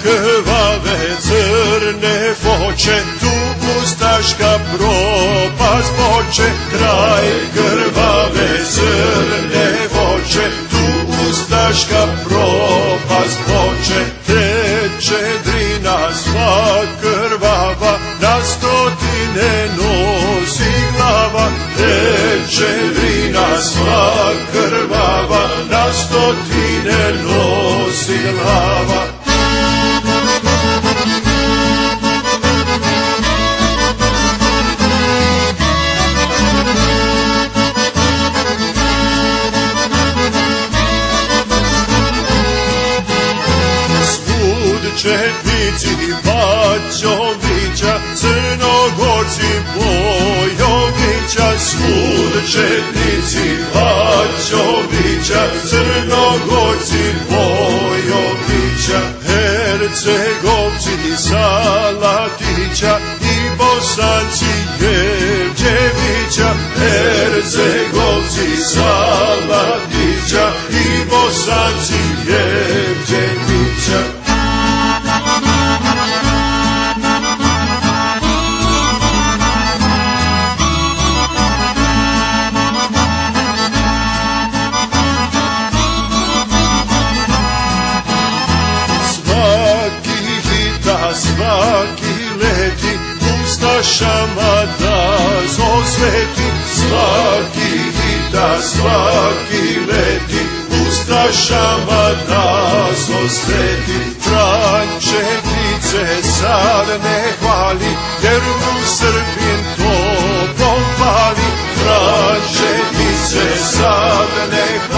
krvave crne foče, tu ustaška propast poče. Kraj krvave crne foče, tu ustaška propast poče. Teče Drina sva krvava, na stotine nosi glava. Teče Drina sva krvava, na stotine nosi glava. Četnici Baćovića, Crnogorci Bojovića. Svud četnici Baćovića, Crnogorci Bojovića. Hercegovci Salatića i Bosanci Jevđevića. Hercegovci Salatića i Bosanci Jevđevića. Svaki leti ustašama da osveti. Svaki hita, svaki leti ustašama da osveti. Frančetice sad ne hvali, jer mu Srbin to pohvali. Frančetice sad ne hvali,